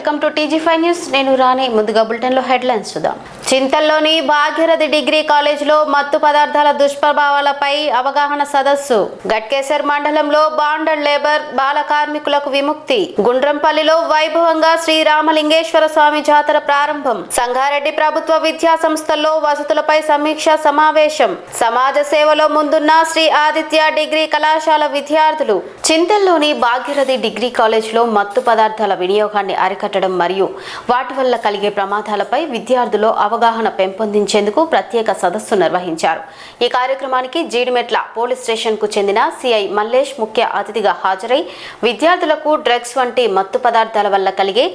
Welcome to టీజీ5 news. నేను రాణి. ముందుగా బులెటిన్లో హెడ్లైన్స్ చూద్దాం. చింతల్లోని భాగీరథి డిగ్రీ కాలేజ్లో మత్తు పదార్థాల దుష్ప్రభావాలపై అవగాహన సదస్సు. గట్కేసర్ మండలంలో బాండెడ్ లేబర్ బాల కార్మికులకు విముక్తి. గుండ్రంపల్లిలో వైభవంగా శ్రీ రామలింగేశ్వర స్వామి జాతర ప్రారంభం. సంగారెడ్డి ప్రభుత్వ విద్యా సంస్థల్లో వసతులపై సమీక్ష సమావేశం. సమాజ సేవలో ముందున్న శ్రీ ఆదిత్య డిగ్రీ కళాశాల విద్యార్థులు. చింతల్లోని భాగీరథి డిగ్రీ కాలేజ్లో మత్తు పదార్థాల వినియోగాన్ని అరికట్టడం మరియు వాటి వల్ల కలిగే ప్రమాదాలపై విద్యార్థుల్లో అవగాహన పెంపొందించేందుకు ప్రత్యేక సదస్సు నిర్వహించారు. ఈ కార్యక్రమానికి జీడిమెట్ల పోలీస్ స్టేషన్ కు చెందిన సిఐ మల్లేష్ ముఖ్య అతిథిగా హాజరై విద్యార్థులకు డ్రగ్స్ వంటి మత్తు పదార్థాల వల్ల కలిగే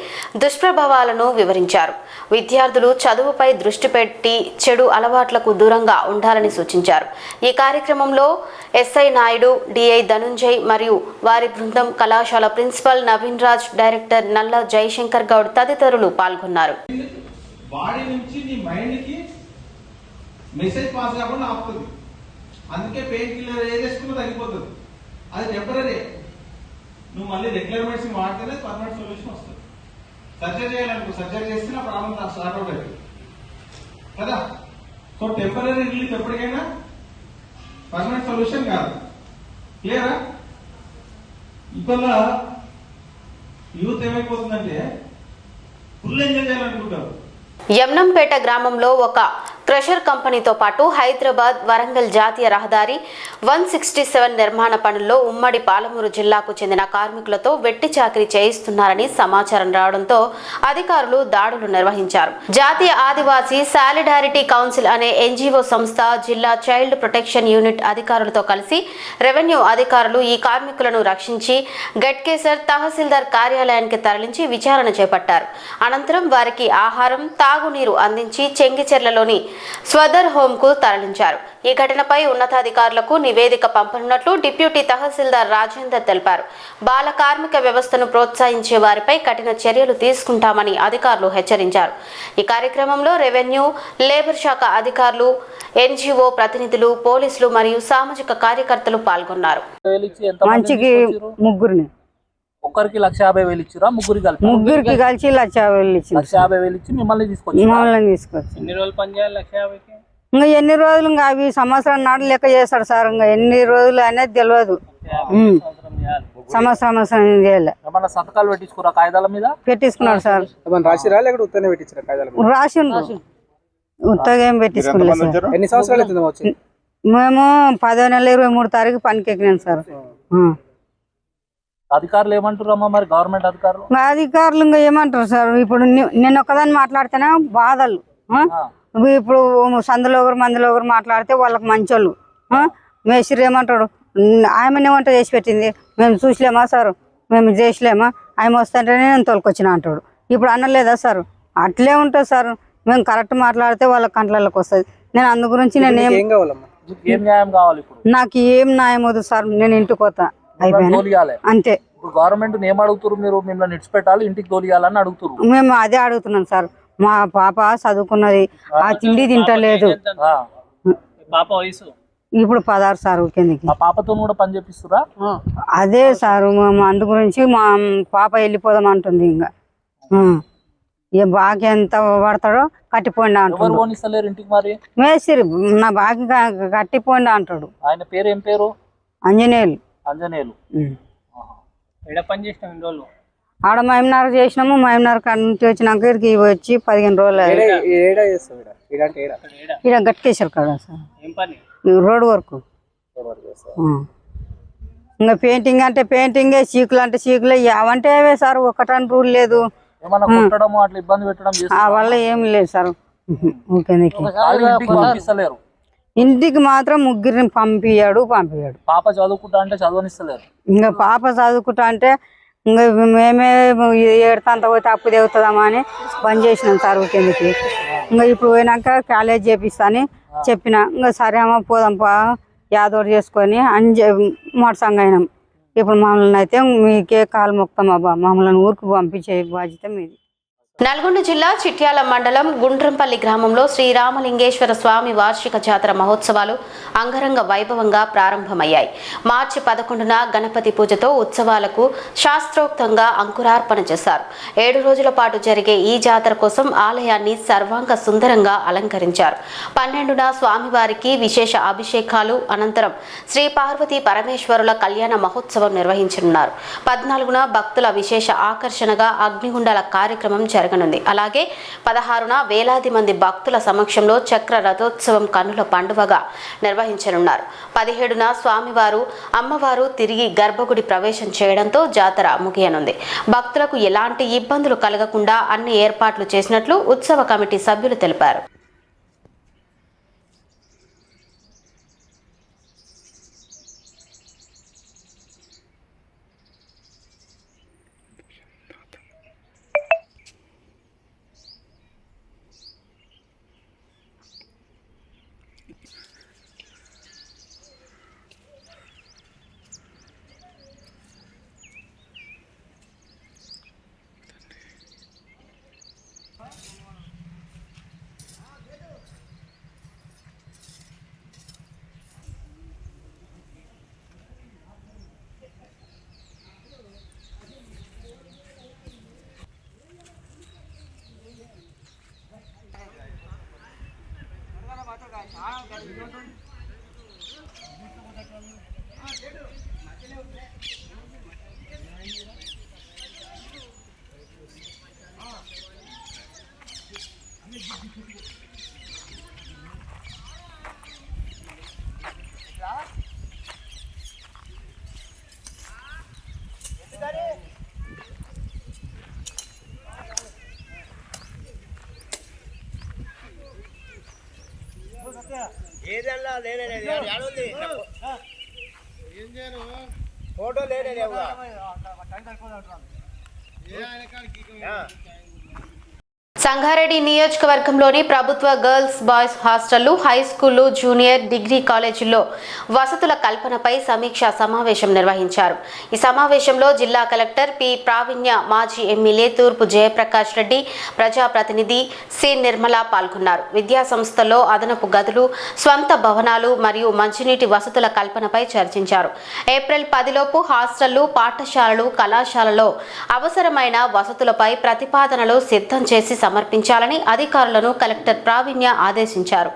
దుష్ప్రభావాలను వివరించారు. విద్యార్థులు చదువుపై దృష్టి పెట్టి చెడు అలవాట్లకు దూరంగా ఉండాలని సూచించారు. ఈ కార్యక్రమంలో ఎస్ఐ నాయుడు, డిఐ ధనుంజయ్ మరియు వారి బృందం, కళాశాల ప్రిన్సిపల్ నవీన్ రాజ్, డైరెక్టర్ నల్ల జయశంకర్ గౌడ్ తదితరులు పాల్గొన్నారు. బాడీ నుంచి నీ మైండ్ కి మెసేజ్ పాస్ కాకుండా ఆపుతుంది. అందుకే పెయిన్ కిల్లర్ ఏదేసుకున్నా తగ్గిపోతుంది. అది టెంపరీ. నువ్వు మళ్ళీ రెగ్యులర్ మెడిసిన్ వాడితేనే పర్మనెంట్ సొల్యూషన్ వస్తుంది. సర్జరీ చేయాలనుకో, సర్జరీ చేస్తే నా ప్రాబ్లం స్టార్ట్ అవుతుంది కదా. సో టెంపరీ రిలీఫ్ ఎప్పటికైనా పర్మనెంట్ సొల్యూషన్ కాదు. క్లియరా? ఇవాళ యూత్ ఏమైపోతుందంటే ఫుల్ ఎంజాయ్ చేయాలనుకుంటారు. యమ్నంపేట గ్రామంలో ఒక క్రషర్ కంపెనీతో పాటు హైదరాబాద్ వరంగల్ జాతీయ రహదారి 167 నిర్మాణ పనుల్లో ఉమ్మడి పాలమూరు జిల్లాకు చెందిన కార్మికులతో వెట్టి చాకిరీ చేయిస్తున్నారని సమాచారం రావడంతో అధికారులు దాడులు నిర్వహించారు. జాతీయ ఆదివాసీ సాలిడారిటీ కౌన్సిల్ అనే ఎన్జీఓ సంస్థ, జిల్లా చైల్డ్ ప్రొటెక్షన్ యూనిట్ అధికారులతో కలిసి రెవెన్యూ అధికారులు ఈ కార్మికులను రక్షించి గట్కేసర్ తహసీల్దార్ కార్యాలయానికి తరలించి విచారణ చేపట్టారు. అనంతరం వారికి ఆహారం, తాగునీరు అందించి చెంగిచెర్లలోని స్వదర్ హోమ్ కు తరలించారు. ఈ ఘటనపై ఉన్నతాధికారులకు నివేదిక పంపనున్నట్లు డిప్యూటీ తహసీల్దార్ రాజేందర్ తెలిపారు. బాల కార్మిక వ్యవస్థను ప్రోత్సహించే వారిపై కఠిన చర్యలు తీసుకుంటామని అధికారులు హెచ్చరించారు. ఈ కార్యక్రమంలో రెవెన్యూ, లేబర్ శాఖ అధికారులు, ఎన్జీఓ ప్రతినిధులు, పోలీసులు మరియు సామాజిక కార్యకర్తలు పాల్గొన్నారు. ఒక్కరికి 1,50,000 ఇచ్చిరా? ముగ్గురికి కలిసి 1,50,000 ఇచ్చి 1,50,000 ఇచ్చి మిమ్మల్ని తీసుకొచ్చి ఎన్ని రోజులు పని చేయాలి? 1,50,000కి ఇంకా ఎన్ని రోజులు? ఇంకా అవి సంవత్సరం నాడు లెక్క చేస్తాడు సార్. ఇంకా ఎన్ని రోజులు అనేది తెలియదు. సంవత్సరం చేయాలి. ఏమన్నా సంతకాలు పెట్టించుకురా కాగితాల మీద? పెట్టించుకున్నాడు సార్. రాసిండు. ఉత్తగా ఏం పెట్టించుకోలేదు. ఎన్ని సంవత్సరాలు వచ్చి? మేము 10వ నెల 23వ తారీఖు పనికి ఎక్కినాం సార్. అధికారులు ఏమంటారు మరి? గవర్నమెంట్ అధికారులు ఇంకా ఏమంటారు సార్? ఇప్పుడు నేను ఒక్కదాన్ని మాట్లాడితేనే బాధలు. ఇప్పుడు సందులో ఒకరు మందులో ఒకరు మాట్లాడితే వాళ్ళకి మంచోళ్ళు. మేస్త్రి ఏమంటాడు? ఆమె వంట చేసి పెట్టింది, మేము చూసలేమా సార్, మేము చేసలేమా, ఆమె వస్తుంటేనే నేను తోలుకొచ్చిన అంటాడు. ఇప్పుడు అనలేదా సార్? అట్లే ఉంటుంది సార్. మేము కరెక్ట్ మాట్లాడితే వాళ్ళ కంట్లలోకి వస్తుంది. నేను అందు గురించి నాకు ఏం న్యాయం వద్దు సార్. నేను ఇంటికి పోతా, అయిపోయాను అంతే. గవర్నమెంట్ ఏం అడుగుతారు? మీరు మిమ్మల్ని ఇడిచిపెట్టాలి, ఇంటికి తోలియాలని అడుగుతారు. మేము అదే అడుగుతున్నాం సార్. మా పాప చదువుకున్నది, ఆ తిండి తింటలేదు. ఇప్పుడు 16 సార్. కిందకి పాపతో కూడా పని చేపిస్తురా? అదే సార్, అందు గురించి మా పాప వెళ్ళిపోదాం అంటుంది. ఇంకా ఏ బాకి ఎంత పడతాడో కట్టిపోండి అంటాడు. ఇంటికి మరి మేస్త్రి నా బాకి కట్టిపోండి అంటాడు. ఆయన పేరు ఏం పేరు? అంజనేయులు. ఆడ మహిమనగర్ చేసినాము. మహిమనగర్ కంటి వచ్చినాక ఇక్కడికి వచ్చి 15 రోజులు. ఇక్కడ గట్కేసారు కదా సార్, రోడ్ వర్క్. ఇంకా పెయింటింగ్ అంటే పెయింటింగే, చీకులు అంటే చీకులే. అవంటే అవే సార్, ఒకటని రూల్ లేదు. ఆ వల్ల ఏం లేదు సార్. ఇంటికి మాత్రం ముగ్గురిని పంపించాడు. పాప చదువుకుంటా అంటే చదవనిస్తలేరు. ఇంకా పాప చదువుకుంటా అంటే ఇంకా మేమే ఏడుతంత పోతే అప్పు తెగుతుందామా అని బంద్ చేసినాం సార్ కిందకి. ఇంకా ఇప్పుడు పోయినాక కాలేజ్ చేపిస్తా అని చెప్పిన. ఇంకా సరే అమ్మ పోదాంపా యాదోడు చేసుకొని అని మోటసంగ అయినాం. ఇప్పుడు మమ్మల్ని అయితే మీకే కాలు మొక్తాం అబ్బా, మమ్మల్ని ఊరికి పంపించే బాధ్యత మీది. నల్గొండ జిల్లా చిట్యాల మండలం గుండ్రంపల్లి గ్రామంలో శ్రీరామలింగేశ్వర స్వామి వార్షిక జాతర మహోత్సవాలు అంగరంగ వైభవంగా ప్రారంభమయ్యాయి. మార్చి 11న గణపతి పూజతో ఉత్సవాలకు శాస్త్రోక్తంగా అంకురార్పణ చేశారు. 7 రోజుల పాటు జరిగే ఈ జాతర కోసం ఆలయాన్ని సర్వాంగ సుందరంగా అలంకరించారు. 12న స్వామివారికి విశేష అభిషేకాలు అనంతరం శ్రీ పార్వతీ పరమేశ్వరుల కళ్యాణ మహోత్సవం నిర్వహించనున్నారు. 14న భక్తుల విశేష ఆకర్షణగా అగ్నిగుండాల కార్యక్రమం జరగనుంది. అలాగే 16న వేలాది మంది భక్తుల సమక్షంలో చక్ర రథోత్సవం కన్నుల పండువగా నిర్వహించనున్నారు. 17న స్వామివారు అమ్మవారు తిరిగి గర్భగుడి ప్రవేశం చేయడంతో జాతర ముగియనుంది. భక్తులకు ఎలాంటి ఇబ్బందులు కలగకుండా అన్ని ఏర్పాట్లు చేసినట్లు ఉత్సవ కమిటీ సభ్యులు తెలిపారు. ఏదన్నా లేనే ఫోటో లేనే సంగారెడ్డి నియోజకవర్గంలోని ప్రభుత్వ గర్ల్స్ బాయ్స్ హాస్టళ్లు, హై స్కూళ్లు, జూనియర్ డిగ్రీ కాలేజీల్లో వసతుల కల్పనపై సమీక్షా సమావేశం నిర్వహించారు. ఈ సమావేశంలో జిల్లా కలెక్టర్ పి ప్రావీణ్య, మాజీ ఎమ్మెల్యే తూర్పు జయప్రకాష్ రెడ్డి, ప్రజాప్రతినిధి సి నిర్మల పాల్గొన్నారు. విద్యా సంస్థల్లో అదనపు గదులు, స్వంత భవనాలు మరియు మంచినీటి వసతుల కల్పనపై చర్చించారు. ఏప్రిల్ 10లోపు హాస్టళ్లు, పాఠశాలలు, కళాశాలలో అవసరమైన వసతులపై ప్రతిపాదనలు సిద్ధం చేసి సమర్పించాలని అధికారులను కలెక్టర్ ప్రావీణ్య ఆదేశించారు.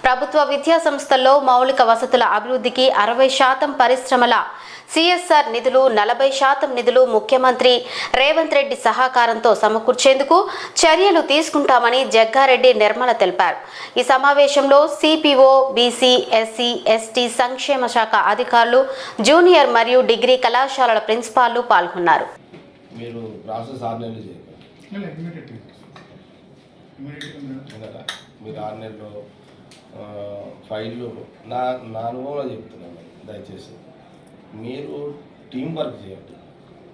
ప్రభుత్వ విద్యా సంస్థల్లో మౌలిక వసతుల అభివృద్ధికి 60% పరిశ్రమల సిఎస్ఆర్ నిధులు, 40% నిధులు ముఖ్యమంత్రి రేవంత్ రెడ్డి సహకారంతో సమకూర్చేందుకు చర్యలు తీసుకుంటామని జగ్గారెడ్డి నిర్మల తెలిపారు. ఈ సమావేశంలో సిపిఓ, బీసీ, ఎస్సీ, ఎస్టీ సంక్షేమ శాఖ అధికారులు, జూనియర్ మరియు డిగ్రీ కళాశాలల ప్రిన్సిపాల్లు పాల్గొన్నారు. మీరు ప్రాసెస్ 6 నెలలు చేయాలి. మీరు 6 నెలలు ఫైళ్ళు నా అనుభవంలో చెప్తున్నాను. దయచేసి మీరు టీం వర్క్ చేయండి.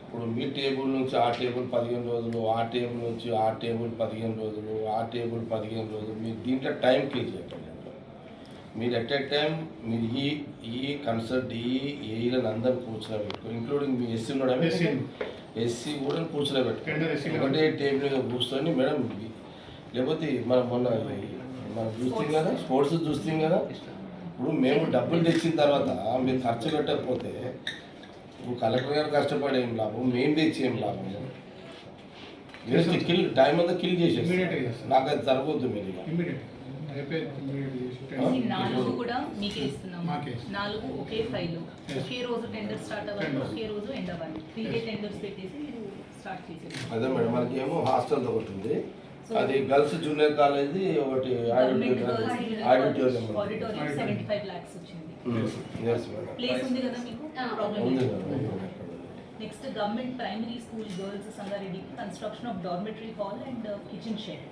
ఇప్పుడు మీ టేబుల్ నుంచి ఆ టేబుల్ 15 రోజులు, ఆ టేబుల్ నుంచి ఆ టేబుల్ 15 రోజులు, ఆ టేబుల్ 15 రోజులు, మీరు దీంట్లో టైం కిల్ చేయండి. మీరు ఎట్ ఏ టైం మీరు ఈ కన్సల్ట్ ఏఈలను అందరూ కూర్చోబెట్టుకో, ఇంక్లూడింగ్ మీ ఎస్సీ కూడా కూడా కూర్చోబెట్టుకోండి. ఒకటే టేబుల్ మీద కూర్చొని మేడం, లేకపోతే మనం చూస్తాం కదా, స్పోర్ట్స్ చూస్తాం కదా, ఇప్పుడు మేము డబ్బులు తెచ్చిన తర్వాత మీరు ఖర్చు పెట్టకపోతే ఇప్పుడు కలెక్టర్ గారు కష్టపడి ఏం లాభం, మేము తెచ్చి ఏం లాభం? కిల్ టైం అంతా కిల్ చేసేసి నాకు అది జరగవద్దు. మీరు 4 కూడా మీకే ఇస్తున్నాము. 4 ఒకే ఫైల్, ఒకే రోజు టెండర్ స్టార్ట్ అవ్వాలి, ఒకే రోజు ఎండ్ అవ్వాలి. 3 డే టెండర్స్ పెట్టేసి మీరు స్టార్ట్ చేసేది. అదే మేడం, మనకి ఏమో హాస్టల్ ఒకటి ఉంది, అది గర్ల్స్ జూనియర్ కాలేజ్ ఒకటి ఆడిటోరియం 75 lakhs వచ్చింది. ప్లేస్ ఉంది కదా మీకు? Next government primary school girls Sangareddy construction of dormitory hall and kitchen shed.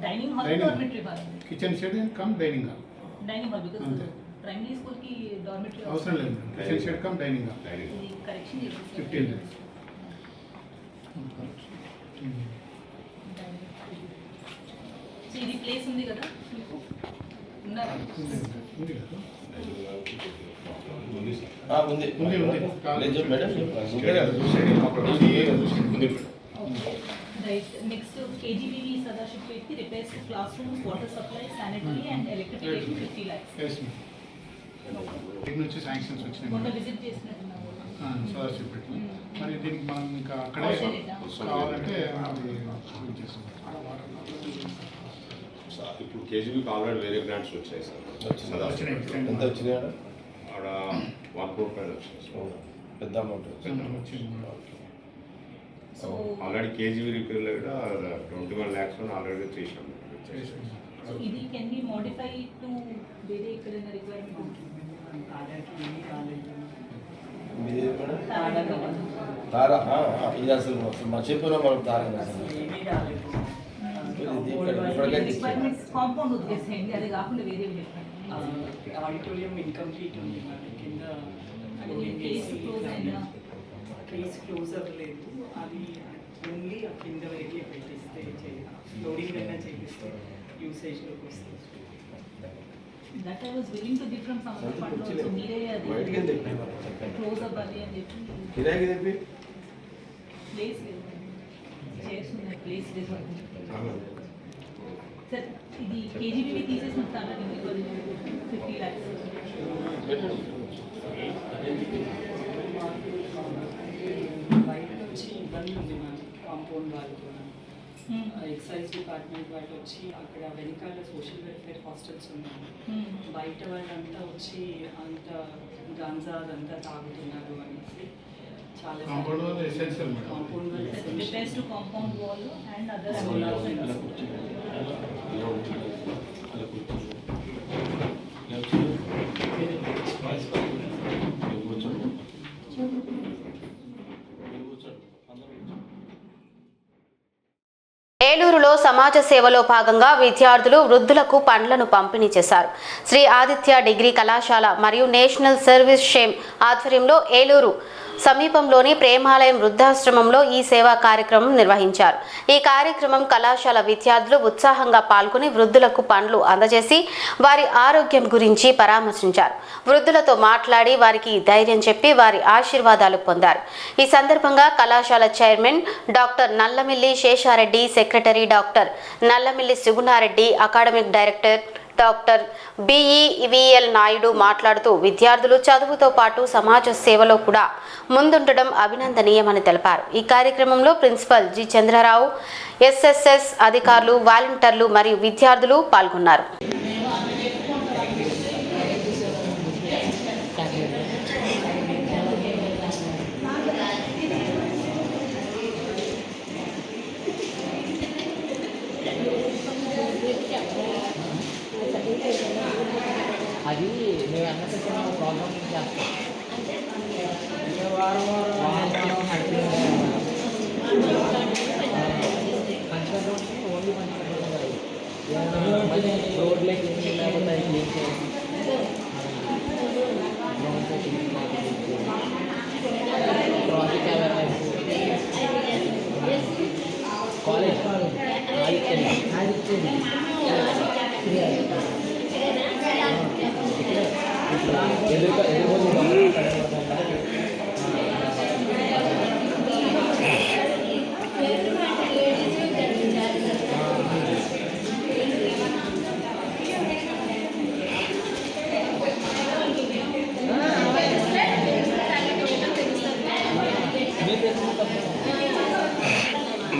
Dining hall, dormitory hall, kitchen shed and cum dining hall. Dining hall because primary school కి dormitory అవసరం లేదు. Kitchen shed cum dining hall. ఇది correction చేసి 15 lakhs. So ఇది place ఉంది కదా మీకు? ఉన్నారా? ఉంది కదా? ఉంది madam. Right. Next, KGBV Sadashipet ki repairs to classrooms, water supply, sanitary and electrification 50 lakhs. Yes ma'am దీని నుంచి శాంక్షన్స్ వచ్చినాయి మొన్న మేడం. విజిట్ చేసినట్టున్నావు. సదాశివపేట మరి దీనికి మనం ఇంకా అక్కడే కావాలంటే అది చేస్తాం. ఇప్పుడు కేజీబీకి ఆల్రెడీ వేరే గ్రాంట్స్ వచ్చాయి సార్. ఎంత వచ్చినాయి ఆడ 1 crore పైన వచ్చాయి. పెద్ద అమౌంట్ So, ఆల్రెడీ కేజీబీ రిపేర్లో కూడా 21 lakhs ఆల్రెడీ చేసాం. so ఇది can be modified to వేరే ఎక్కడైనా రిక్వైర్మెంట్. తారా ఇది అసలు మర్చిపోయినా మనం తారా రిక్వైర్మెంట్స్ కాంపౌండ్ ఉద్దేశించండి, అది కాకుండా వేరే ఆడిటోరియం ఇన్కంప్లీట్ ఉంది మేడం. కింద కేసు క్లోజ్ అయినా కేస్ క్లోజ్ అవ్వలేదు. అది ఓన్లీ ఆ కింద వరకే పెట్టిస్తే లోడింగ్ అయినా చేపిస్తే యూసేజ్లోకి వస్తుంది. That I was willing to give from some other fund also. మీరే అది క్లోజ్ అవ్వాలి అని చెప్పి కిరాయికి తెప్పి ప్లేస్ లేదు, చేస్తున్న ప్లేస్ లేదు. సార్ ఇది కేజీబీవి తీసేసిన తర్వాత 50 lakhs. బయట వచ్చి ఇబ్బంది ఉంది మ్యామ్. కాంపౌండ్ వాళ్ళు కూడా ఎక్సైజ్ డిపార్ట్మెంట్ వాళ్ళు వచ్చి అక్కడ వెనకాల సోషల్ వెల్ఫేర్ హాస్టల్స్ ఉన్నాయి. బయట వాళ్ళంతా వచ్చి అంత గాంజా అదంతా తాగుతున్నారు అనేసి చాలా కాంపౌండ్ వాళ్ళు ఎసెన్షియల్ మేడం. కాంపౌండ్ వాళ్ళు repairs to compound wall and other ఏలూరులో సమాజ సేవలో భాగంగా విద్యార్థులు వృద్ధులకు పండ్లను పంపిణీ చేశారు. శ్రీ ఆదిత్య డిగ్రీ కళాశాల మరియు నేషనల్ సర్వీస్ షేమ్ ఆధ్వర్యంలో ఏలూరు సమీపంలోని ప్రేమాలయం వృద్ధాశ్రమంలో ఈ సేవా కార్యక్రమం నిర్వహించారు. ఈ కార్యక్రమం కళాశాల విద్యార్థులు ఉత్సాహంగా పాల్గొని వృద్ధులకు పండ్లు అందజేసి వారి ఆరోగ్యం గురించి పరామర్శించారు. వృద్ధులతో మాట్లాడి వారికి ధైర్యం చెప్పి వారి ఆశీర్వాదాలు పొందారు. ఈ సందర్భంగా కళాశాల chairman doctor Nallamilli Seshareddy, secretary doctor Nallamilli Sugunareddy, academic director doctor BEVL Naidu మాట్లాడుతూ విద్యార్థులు చదువుతో పాటు సమాజ సేవలో కూడా ముందుండడం అభినందనీయమని తెలిపారు. ఈ కార్యక్రమంలో ప్రిన్సిపల్ జి చంద్రరావు, ఎస్ఎస్ఎస్ అధికారులు, వాలంటీర్లు మరియు విద్యార్థులు పాల్గొన్నారు. అది మేము అన్నట్టు ప్రోగ్రామ్ చేస్తాం. ఓన్లీ మంచి రోడ్లకి లేకపోతే క్లీన్ చేయాలి. ట్రాఫిక్ అవేర్నెస్ కాలేజ్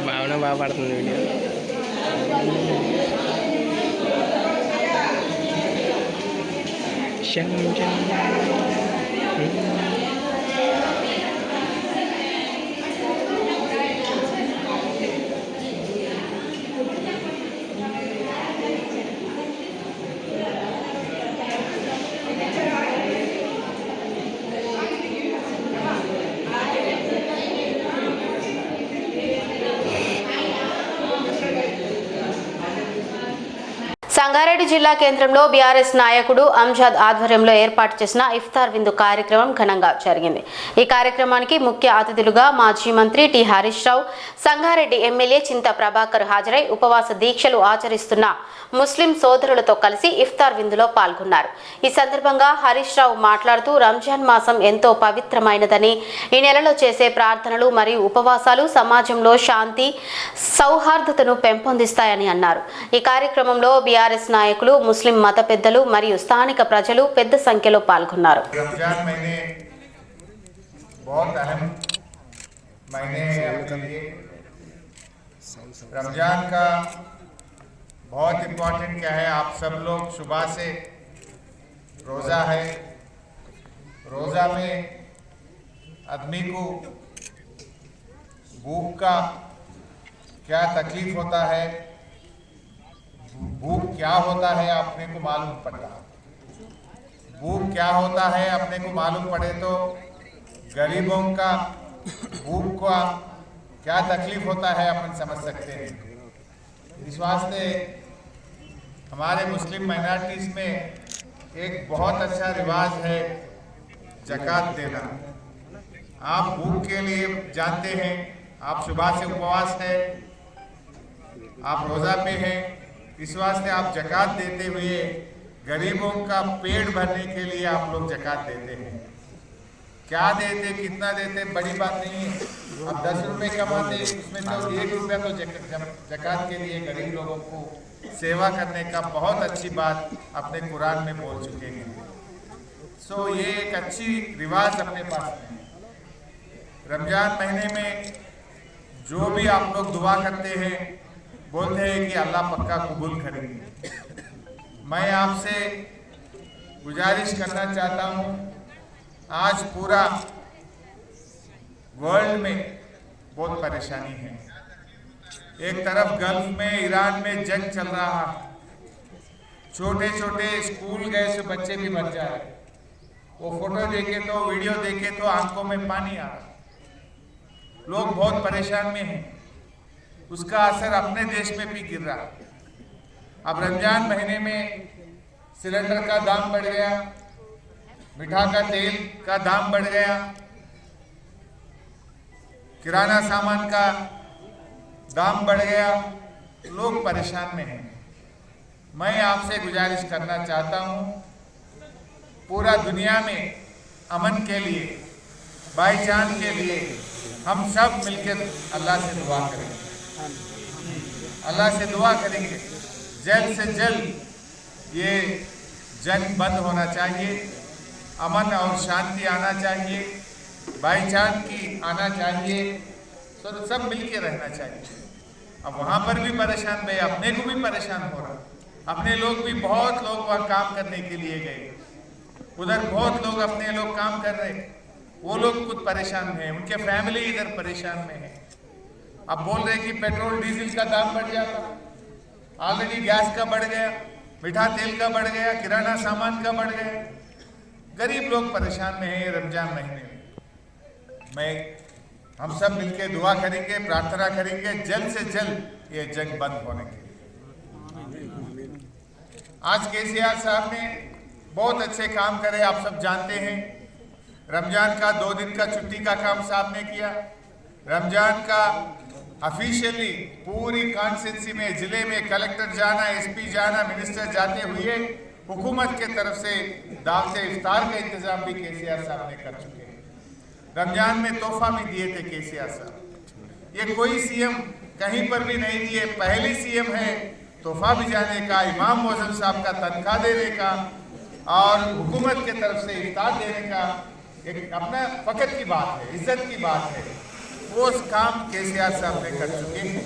భావన బాగా పడుతుంది వీడియో. సంగారెడ్డి జిల్లా కేంద్రంలో బీఆర్ఎస్ నాయకుడు అంజాద్ ఆధ్వర్యంలో ఏర్పాటు చేసిన ఇఫ్తార్ విందు కార్యక్రమం ఘనంగా జరిగింది. ఈ కార్యక్రమానికి ముఖ్య అతిథులుగా మాజీ మంత్రి టి హరీష్ రావు, సంగారెడ్డి ఎమ్మెల్యే చింత ప్రభాకర్ హాజరై ఉపవాస దీక్షలు ఆచరిస్తున్న ముస్లిం సోదరులతో కలిసి ఇఫ్తార్ విందులో పాల్గొన్నారు. ఈ సందర్భంగా హరీష్ రావు మాట్లాడుతూ రంజాన్ మాసం ఎంతో పవిత్రమైనదని, ఈ నెలలో చేసే ప్రార్థనలు మరియు ఉపవాసాలు సమాజంలో శాంతి సౌహార్దతను పెంపొందిస్తాయని అన్నారు. ఈ కార్యక్రమంలో బీఆర్ఎస్ నాయకులు, ముస్లిం మత పెద్దలు మరియు స్థానిక ప్రజలు పెద్ద సంఖ్యలో పాల్గొన్నారు. रमजान महीने बहुत अहम महीने हैं अपने लिए। रमजान का बहुत इम्पोर्टेंट क्या है, आप सब लोग सुबह से रोज़ा है, रोज़ा में आदमी को भूख का क्या तकलीफ होता है, भूख क्या होता है अपने को मालूम पड़ता है। भूख क्या होता है अपने को मालूम पड़े तो गरीबों का भूख का क्या तकलीफ होता है अपन समझ सकते हैं। इस वास्ते हमारे मुस्लिम माइनॉरिटीज़ में एक बहुत अच्छा रिवाज है ज़कात देना। आप भूख के लिए जानते हैं, आप सुबह से उपवास है, आप रोज़ा पे हैं, इस वास्ते आप ज़कात देते हुए गरीबों का पेट भरने के लिए आप लोग ज़कात देते हैं। क्या देते, कितना देते बड़ी बात नहीं है। अब 10 रुपये कमाते उसमें तो 1 रुपया तो ज़कात के लिए गरीब लोगों को सेवा करने का बहुत अच्छी बात अपने कुरान में बोल चुके हैं। सो ये एक अच्छी रिवाज अपने पास है। रमज़ान महीने में जो भी आप लोग दुआ करते हैं, बोलते हैं कि अल्लाह पक्का कबूल करेंगे। मैं आपसे गुजारिश करना चाहता हूँ, आज पूरा वर्ल्ड में बहुत परेशानी है। एक तरफ गल्फ में, ईरान में जंग चल रहा है, छोटे छोटे स्कूल गए से बच्चे भी मर जा रहे। वो फोटो देखे तो, वीडियो देखे तो आंखों में पानी आ रहा। लोग बहुत परेशान में हैं, उसका असर अपने देश में भी गिर रहा। अब रमजान महीने में सिलेंडर का दाम बढ़ गया, मीठा का तेल का दाम बढ़ गया, किराना सामान का दाम बढ़ गया, लोग परेशान में हैं। मैं आपसे गुजारिश करना चाहता हूँ, पूरा दुनिया में अमन के लिए, भाईचार के लिए हम सब मिलकर अल्लाह से दुआ करेंगे। अल्लाह से दुआ करेंगे जल्द से जल्द ये जंग बंद होना चाहिए, अमन और शांति आना चाहिए, भाईचार की आना चाहिए, तो सब मिलके रहना चाहिए। अब वहाँ पर भी परेशान भाई, अपने को भी परेशान हो रहा, अपने लोग भी बहुत लोग वहाँ काम करने के लिए गए, उधर बहुत लोग अपने लोग काम कर रहे, वो लोग खुद परेशान हैं, उनके फैमिली इधर परेशान में है। अब बोल रहे कि पेट्रोल डीजल का दाम बढ़ जाता, ऑलरेडी गैस का बढ़ गया, मीठा तेल का बढ़ गया, किराना सामान का बढ़ गया, गरीब लोग परेशान में हैं रमजान महीने में। मैं हम सब मिलकर दुआ करेंगे, प्रार्थना करेंगे जल्द से जल्द ये जंग बंद होने के लिए। आज केसीआर साहब ने बहुत अच्छे काम करे, आप सब जानते हैं। रमजान का 2 दिन का छुट्टी का काम साहब ने किया। रमजान का ऑफिशियली पूरी कॉन्स्टिट्यूंसी में, जिले में कलेक्टर जाना, एसपी जाना, मिनिस्टर जाते हुए हुकूमत के तरफ से दावत इफ्तार का इंतजाम भी केसीआर साहब ने कर चुके हैं। रमजान में तोहफा भी दिए थे केसीआर साहब, ये कोई सीएम कहीं पर भी नहीं दिए, पहली सीएम है। तोहफा भी जाने का, इमाम मौजूद साहब का तनख्वाह देने का और हुकूमत के तरफ से इफ्तार देने का एक अपना फख्र की बात है, इज्जत की बात है। वो काम केसीआर साहब ने कर चुके हैं।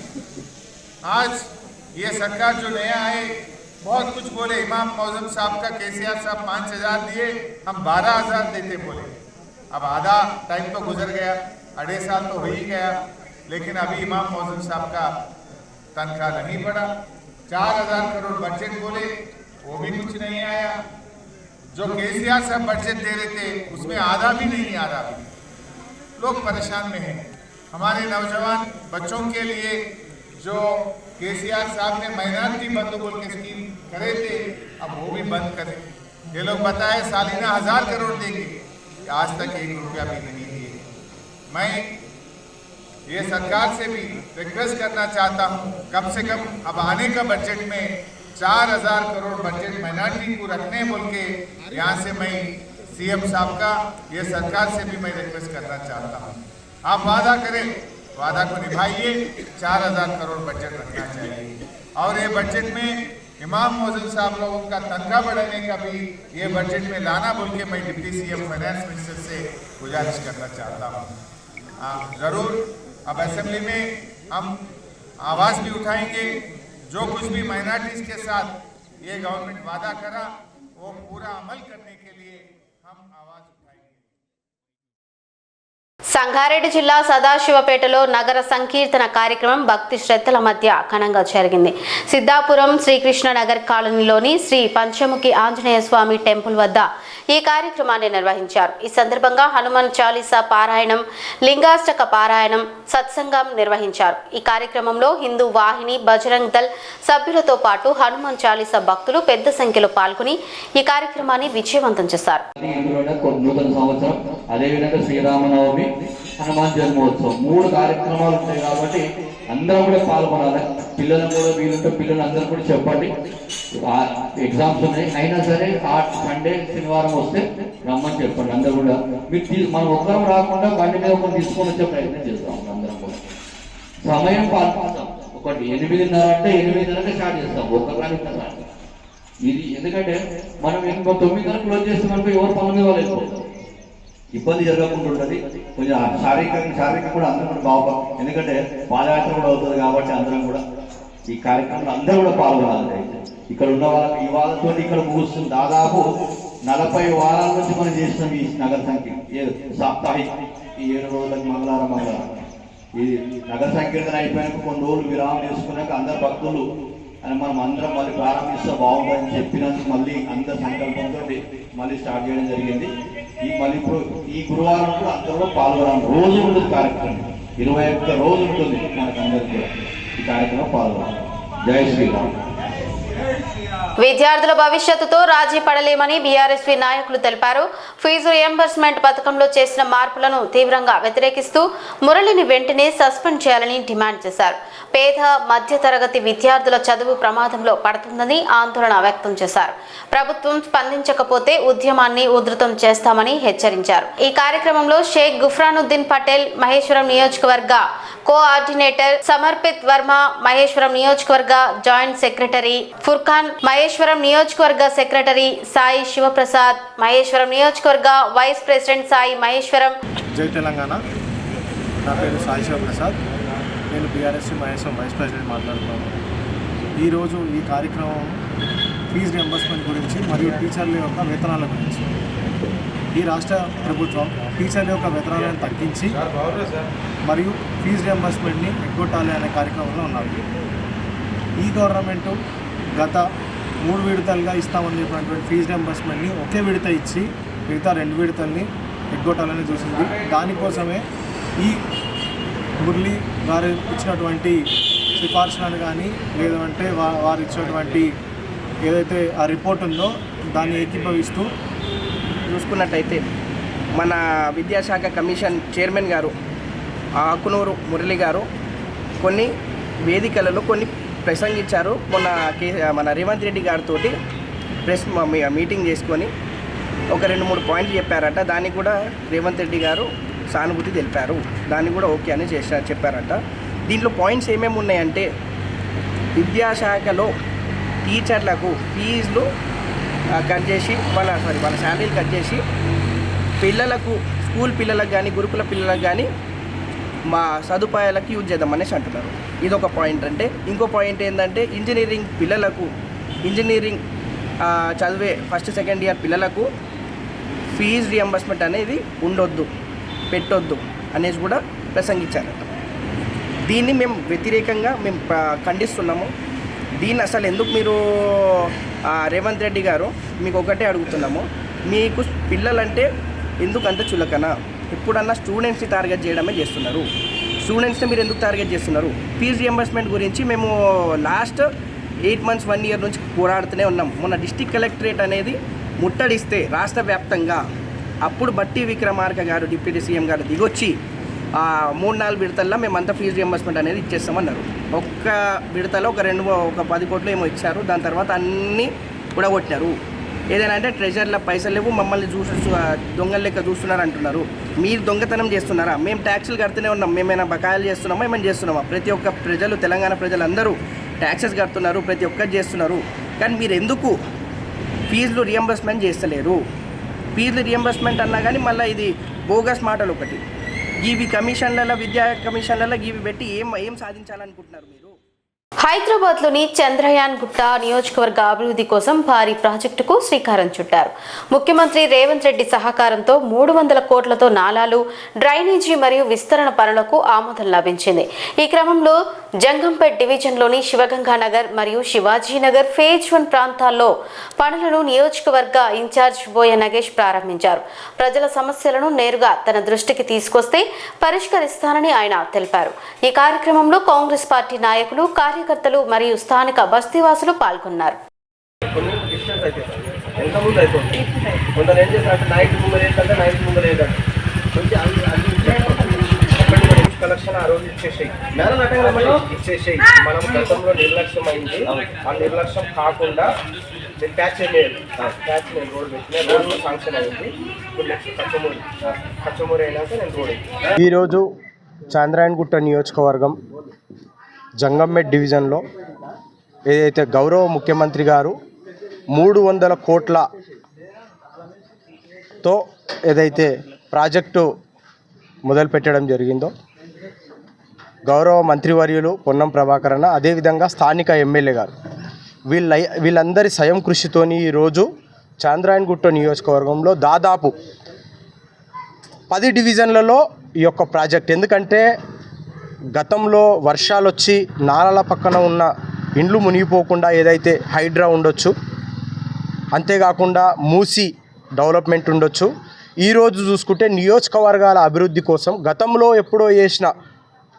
आज ये सरकार जो नया आए बहुत कुछ बोले, इमाम मौजूद साहब का केसीआर साहब 5,000 दिए, हम 12,000 देते बोले। अब आधा टाइम तो गुजर गया, 2.5 साल तो हो ही गया, लेकिन अभी इमाम मौजूद साहब का तनख्वाह नहीं बढ़ा। 4,000 करोड़ बजट बोले, वो भी कुछ नहीं आया। जो केसीआर साहब बजट दे रहे थे उसमें आधा भी नहीं आ रहा। लोग परेशान में हैं। हमारे नौजवान बच्चों के लिए जो केसीआर साहब ने माइनॉरिटी बंधु बोल के स्कीम करे थे, अब वो भी बंद करें। ये लोग बताए सालाना 1000 करोड़ देंगे, आज तक 1 रुपया भी नहीं दिए। मैं ये सरकार से भी रिक्वेस्ट करना चाहता हूँ, कम से कम अब आने का बजट में 4000 करोड़ बजट माइनॉरिटी को रखने बोल के यहाँ से मैं सीएम साहब का, ये सरकार से भी मैं रिक्वेस्ट करना चाहता हूँ। आप वादा करें, वादा को निभाइए, 4000 करोड़ बजट रखना चाहिए। और ये बजट में इमाम मौजूद साहब लोगों का तनख्वाह बढ़ाने का भी ये बजट में लाना बोल के मैं डिप्टी सीएम फाइनेंस मिनिस्टर से गुजारिश करना चाहता हूँ। ज़रूर अब असेंबली में हम आवाज़ भी उठाएंगे, जो कुछ भी माइनॉरिटीज़ के साथ ये गवर्नमेंट वादा करा वो पूरा अमल करने के लिए हम आवाज़ उठाएंगे। సంగారెడ్డి జిల్లా సదాశివపేటలో నగర సంకీర్తన కార్యక్రమం భక్తి శ్రద్ధల మధ్య ఘనంగా జరిగింది. సిద్ధాపురం శ్రీకృష్ణ నగర్ కాలనీలోని శ్రీ పంచముఖి ఆంజనేయ స్వామి టెంపుల్ వద్ద ఈ కార్యక్రమాన్ని నిర్వహించారు. ఈ సందర్భంగా హనుమాన్ చాలీసా పారాయణం, లింగాష్టక పారాయణం, సత్సంగం నిర్వహించారు. ఈ కార్యక్రమంలో హిందూ వాహిని, బజరంగ్ దళ్ సభ్యులతో పాటు హనుమాన్ చాలీసా భక్తులు పెద్ద సంఖ్యలో పాల్గొని ఈ కార్యక్రమాన్ని విజయవంతం చేశారు. అదేవిధంగా శ్రీరామనవమి, హనుమాన్ జన్మోత్సవం 3 కార్యక్రమాలు ఉంటాయి కాబట్టి అందరం కూడా పాల్గొనాలి. పిల్లలు కూడా వీలుంటే పిల్లలు అందరూ కూడా చెప్పండి. ఎగ్జామ్స్ ఉన్నాయి, అయినా సరే ఆ సండే శనివారం వస్తే రమ్మని చెప్పండి. అందరూ కూడా మీరు మనం ఒక్కరం రాకుండా బండి మీద ఒకరు తీసుకొని వచ్చే ప్రయత్నం చేస్తాం. అందరం కూడా సమయం పాల్పడతాం. ఒకటి 8:30 అంటే 8:30 స్టార్ట్ చేస్తాం. ఒక్కరికి ఇది ఎందుకంటే మనం 9:30 క్లోజ్ చేస్తామనుకో ఎవరు పనుల మీద వాళ్ళు వెళ్ళిపోతాం. ఇబ్బంది జరగకుండా ఉంటుంది. కొంచెం శారీరకంగా కూడా అందరం కూడా బాగుపడతాం. ఎందుకంటే పాదయాత్ర కూడా అవుతుంది కాబట్టి అందరం కూడా ఈ కార్యక్రమంలో అందరూ కూడా పాల్గొనాలి. ఇక్కడ ఉన్న వాళ్ళకి ఈ వారంతో ఇక్కడ ముగుస్తుంది. దాదాపు 40 వారాల నుంచి మనం చేసినాం ఈ నగర సంకీర్తన సాప్తాహిక. ఈ 7 రోజులకు మంగళవారం ఈ నగర సంకీర్తన అయిపోయాక కొన్ని రోజులు విరామం చేసుకున్నాక అందరు భక్తులు అని మనం అందరం మళ్ళీ ప్రారంభిస్తే బాగుంటుందని చెప్పినందుకు మళ్ళీ అందరి సంకల్పంతో మళ్ళీ స్టార్ట్ చేయడం జరిగింది. మళ్ళీ ఇప్పుడు ఈ గురువారం కూడా అందరూ పాల్గొనాలి. రోజు ఉంటుంది కార్యక్రమం, 21 రోజు ఉంటుంది. మనకు అందరికీ కూడా ఈ కార్యక్రమం పాల్గొనాలి. జై శ్రీరామ్. విద్యార్థుల భవిష్యత్తుతో రాజీ పడలేమని బీఆర్ఎస్పీ నాయకులు తెలిపారు. ఫీజు రియంబర్స్మెంట్ పథకంలో చేసిన మార్పులను తీవ్రంగా వ్యతిరేకిస్తూ మురళిని వెంటనే సస్పెండ్ చేయాలని డిమాండ్ చేశారు. పేద మధ్యతరగతి విద్యార్థుల చదువు ప్రమాదంలో పడుతుందని ఆందోళన వ్యక్తం చేశారు. ప్రభుత్వం స్పందించకపోతే ఉద్యమాన్ని ఉధృతం చేస్తామని హెచ్చరించారు. ఈ కార్యక్రమంలో షేక్ గుఫ్రానుద్దీన్ పటేల్, మహేశ్వరం నియోజకవర్గ కోఆర్డినేటర్ సమర్పిత్ వర్మ, మహేశ్వరం నియోజకవర్గ జాయింట్ సెక్రటరీ ఫుర్ఖాన్, మహేశ్వరం నియోజకవర్గ సెక్రటరీ సాయి శివప్రసాద్, మహేశ్వరం నియోజకవర్గ వైస్ ప్రెసిడెంట్ సాయి మహేశ్వరం. జై తెలంగాణ. నా పేరు సాయి శివప్రసాద్. నేను బీఆర్ఎస్సీ మహేశ్వరం వైస్ ప్రెసిడెంట్ మాట్లాడుతున్నాను. ఈరోజు ఈ కార్యక్రమం ఫీజు రియంబర్స్మెంట్ గురించి మరియు టీచర్ల యొక్క వేతనాల గురించి. ఈ రాష్ట్ర ప్రభుత్వం టీచర్ల యొక్క వేతనాలను తగ్గించి మరియు ఫీజు రియంబర్స్మెంట్ని ఎగ్గొట్టాలి అనే కార్యక్రమంలో ఉన్నారు. ఈ గవర్నమెంటు గత 3 విడతలుగా ఇస్తామని చెప్పినటువంటి ఫీజు రియంబర్స్మెంట్ని ఒకే విడత ఇచ్చి మిగతా 2 విడతల్ని ఎగ్గొట్టాలని చూసింది. దానికోసమే ఈ మురళి వారు ఇచ్చినటువంటి సిఫార్సులను కానీ లేదంటే వారు ఇచ్చినటువంటి ఏదైతే ఆ రిపోర్ట్ ఉందో దాన్ని ఏకీభవిస్తూ చూసుకున్నట్టయితే మన విద్యాశాఖ కమిషన్ చైర్మన్ గారు ఆకునూరు మురళి గారు కొన్ని వేదికలలో కొన్ని ప్రసంగించారు. మన రేవంత్ రెడ్డి గారితో ప్రెస్ మీటింగ్ చేసుకొని ఒక 2-3 పాయింట్లు చెప్పారట. దానికి కూడా రేవంత్ రెడ్డి గారు సానుభూతి తెలిపారు. దాన్ని కూడా ఓకే అని చెప్పారట. దీంట్లో పాయింట్స్ ఏమేమి ఉన్నాయంటే విద్యాశాఖలో టీచర్లకు ఫీజులు కట్ చేసి వాళ్ళ శాలరీలు కట్ చేసి పిల్లలకు స్కూల్ పిల్లలకు కానీ గురుకుల పిల్లలకు కానీ మా సదుపాయాలకు యూజ్ చేద్దామనేసి అంటున్నారు. ఇదొక పాయింట్. అంటే ఇంకో పాయింట్ ఏంటంటే ఇంజనీరింగ్ పిల్లలకు ఇంజనీరింగ్ చదివే ఫస్ట్ సెకండ్ ఇయర్ పిల్లలకు ఫీజు రియంబర్స్మెంట్ అనేది పెట్టొద్దు అనేసి కూడా ప్రసంగించారట. దీన్ని మేము వ్యతిరేకంగా ఖండిస్తున్నాము. దీన్ని అసలు ఎందుకు మీరు రేవంత్ రెడ్డి గారు మీకు ఒకటే అడుగుతున్నాము, మీకు పిల్లలంటే ఎందుకు అంత చులకన? ఎప్పుడన్నా స్టూడెంట్స్ని టార్గెట్ చేయడమే చేస్తున్నారు. స్టూడెంట్స్ని మీరు ఎందుకు టార్గెట్ చేస్తున్నారు? ఫీజు రియంబర్స్మెంట్ గురించి మేము లాస్ట్ 8 months 1 year నుంచి పోరాడుతూనే ఉన్నాం. మొన్న డిస్ట్రిక్ట్ కలెక్టరేట్ అనేది ముట్టడిస్తే రాష్ట్ర వ్యాప్తంగా అప్పుడు బట్టి విక్రమార్క గారు డిప్యూటీ సీఎం గారు దిగొచ్చి 3-4 విడతల్లో మేమంతా ఫీజు రియంబర్స్మెంట్ అనేది ఇచ్చేస్తామన్నారు. ఒక్క విడతలో ఒక 10 కోట్లు ఏమో ఇచ్చారు. దాని తర్వాత అన్నీ కూడా కొట్టినారు. ఏదైనా అంటే ట్రెజర్లో పైసలు లేవు, మమ్మల్ని దొంగల లెక్క చూస్తున్నారు అంటున్నారు. మీరు దొంగతనం చేస్తున్నారా? మేము ట్యాక్సులు కడుతూనే ఉన్నాం. మేమైనా బకాయిలు చేస్తున్నామా? ఏమైనా చేస్తున్నామా? ప్రతి ఒక్క ప్రజలు, తెలంగాణ ప్రజలందరూ ట్యాక్సెస్ కడుతున్నారు, ప్రతి ఒక్కరు చేస్తున్నారు. కానీ మీరు ఎందుకు ఫీజులు రియంబర్స్మెంట్ చేస్తలేరు? ఫీజులు రియంబర్స్మెంట్ అన్నా కానీ మళ్ళీ ఇది బోగస్ మాటలు ఒకటి. ఇవి కమిషన్లలో, విద్యా కమిషన్లలో ఇవి పెట్టి ఏం సాధించాలనుకుంటున్నారు మీరు? హైదరాబాద్లోని చంద్రయాన్ గుట్ట నియోజకవర్గ అభివృద్ధి కోసం భారీ ప్రాజెక్టుకు శ్రీకారం చుట్టారు. ముఖ్యమంత్రి రేవంత్ రెడ్డి సహకారంతో 300 కోట్లతో నాలాలు, డ్రైనేజీ మరియు విస్తరణ పనులకు ఆమోదం లభించింది. ఈ క్రమంలో జంగంపేట్ డివిజన్లోని శివగంగానగర్ మరియు శివాజీనగర్ ఫేజ్ 1 ప్రాంతాల్లో పనులను నియోజకవర్గ ఇన్ఛార్జ్ బోయ నగేష్ ప్రారంభించారు. ప్రజల సమస్యలను నేరుగా తన దృష్టికి తీసుకొస్తే పరిష్కరిస్తానని ఆయన తెలిపారు. ఈ కార్యక్రమంలో కాంగ్రెస్ పార్టీ నాయకులు, కార్యకర్తలు మరియు స్థానిక బస్తీవాసులు పాల్గొన్నారు. కలెక్షన్ ఆ రోజు ఇచ్చేసేయి. మనం గతంలో నిర్లక్ష్యం అయింది. ఆ నిర్లక్ష్యం కాకుండా ప్యాచ్ రోడ్ పెట్టిన రోడ్ శాంక్షన్ అయింది. ఇప్పుడు నెక్స్ట్ కచ్చమూరి అయినాక నేను రోడ్. ఈరోజు చాంద్రాయణగుట్ట నియోజకవర్గం జంగంపేట్ డివిజన్లో ఏదైతే గౌరవ ముఖ్యమంత్రి గారు 300 కోట్లతో ఏదైతే ప్రాజెక్టు మొదలుపెట్టడం జరిగిందో గౌరవ మంత్రివర్యులు పొన్నం ప్రభాకర్ అన్న, అదేవిధంగా స్థానిక ఎమ్మెల్యే గారు వీళ్ళందరి స్వయం కృషితోని ఈరోజు చాంద్రాయణగుట్ట నియోజకవర్గంలో దాదాపు 10 డివిజన్లలో ఈ యొక్క ప్రాజెక్ట్, ఎందుకంటే గతంలో వర్షాలు వచ్చి నాలల పక్కన ఉన్న ఇండ్లు మునిగిపోకుండా ఏదైతే హైడ్రా ఉండొచ్చు, అంతేకాకుండా మూసి డెవలప్మెంట్ ఉండొచ్చు. ఈరోజు చూసుకుంటే నియోజకవర్గాల అభివృద్ధి కోసం గతంలో ఎప్పుడో చేసిన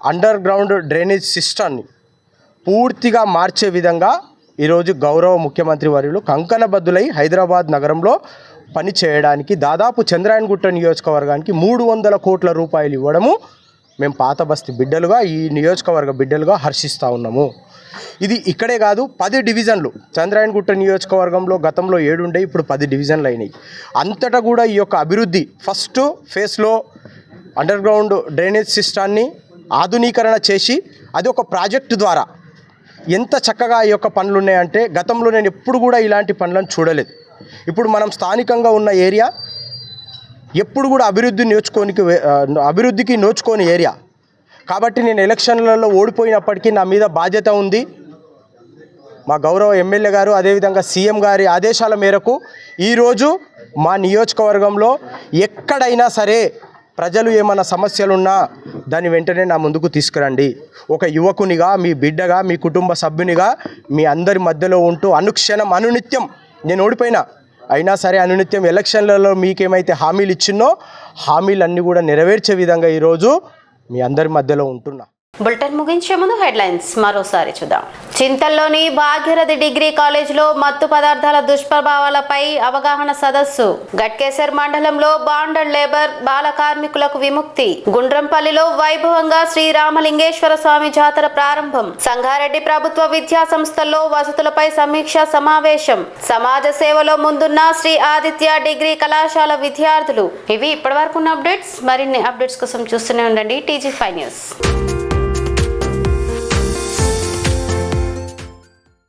అండర్ గ్రౌండ్ డ్రైనేజ్ సిస్టమ్ని పూర్తిగా మార్చే విధంగా ఈరోజు గౌరవ ముఖ్యమంత్రి వర్యులు కంకణబద్దులై హైదరాబాద్ నగరంలో పని చేయడానికి దాదాపు చంద్రాయణగుట్ట నియోజకవర్గానికి 300 కోట్ల రూపాయలు ఇవ్వడము మేము పాత బస్తీ బిడ్డలుగా, ఈ నియోజకవర్గ బిడ్డలుగా హర్షిస్తూ ఉన్నాము. ఇది ఇక్కడే కాదు, 10 డివిజన్లు చంద్రాయణగుట్ట నియోజకవర్గంలో గతంలో 7 ఉండే, ఇప్పుడు 10 డివిజన్లు అయినాయి. అంతటా కూడా ఈ యొక్క అభివృద్ధి ఫస్ట్ ఫేస్లో అండర్ గ్రౌండ్ డ్రైనేజ్ సిస్టాన్ని ఆధునీకరణ చేసి అది ఒక ప్రాజెక్టు ద్వారా ఎంత చక్కగా ఈ యొక్క పనులు ఉన్నాయంటే గతంలో నేను ఎప్పుడు కూడా ఇలాంటి పనులను చూడలేదు. ఇప్పుడు మనం స్థానికంగా ఉన్న ఏరియా ఎప్పుడు కూడా అభివృద్ధికి నోచుకోని ఏరియా కాబట్టి నేను ఎలక్షన్లలో ఓడిపోయినప్పటికీ నా మీద బాధ్యత ఉంది. మా గౌరవ ఎమ్మెల్యే గారు అదేవిధంగా సీఎం గారి ఆదేశాల మేరకు ఈరోజు మా నియోజకవర్గంలో ఎక్కడైనా సరే ప్రజలు ఏమైనా సమస్యలున్నా దాన్ని వెంటనే నా ముందుకు తీసుకురండి. ఒక యువకునిగా, మీ బిడ్డగా, మీ కుటుంబ సభ్యునిగా మీ అందరి మధ్యలో ఉంటూ అనుక్షణం అనునిత్యం నేను ఓడిపోయినా అయినా సరే అనునిత్యం ఎలక్షన్లలో మీకేమైతే హామీలు ఇచ్చినో హామీలన్నీ కూడా నెరవేర్చే విధంగా ఈరోజు మీ అందరి మధ్యలో ఉంటున్నా. బులెటిన్ ముగించే ముందు హెడ్లైన్స్ మరోసారి చూద్దాం. చింతల్లోని భాగీరథి డిగ్రీ కాలేజీలో మత్తు పదార్థాల దుష్ప్రభావాలపై అవగాహన సదస్సు. గట్కేసర్ మండలంలో బాండెడ్ లేబర్ బాల కార్మికులకు విముక్తి. గుండ్రంపల్లిలో వైభవంగా శ్రీ రామలింగేశ్వర స్వామి జాతర ప్రారంభం. సంగారెడ్డి ప్రభుత్వ విద్యా సంస్థల్లో వసతులపై సమీక్షా సమావేశం. సమాజ సేవలో ముందున్న శ్రీ ఆదిత్య డిగ్రీ కళాశాల విద్యార్థులు. ఇవి ఇప్పటివరకు ఉన్న అప్డేట్స్. మరిన్ని అప్డేట్స్ కోసం చూస్తూనే ఉండండి TG5 న్యూస్.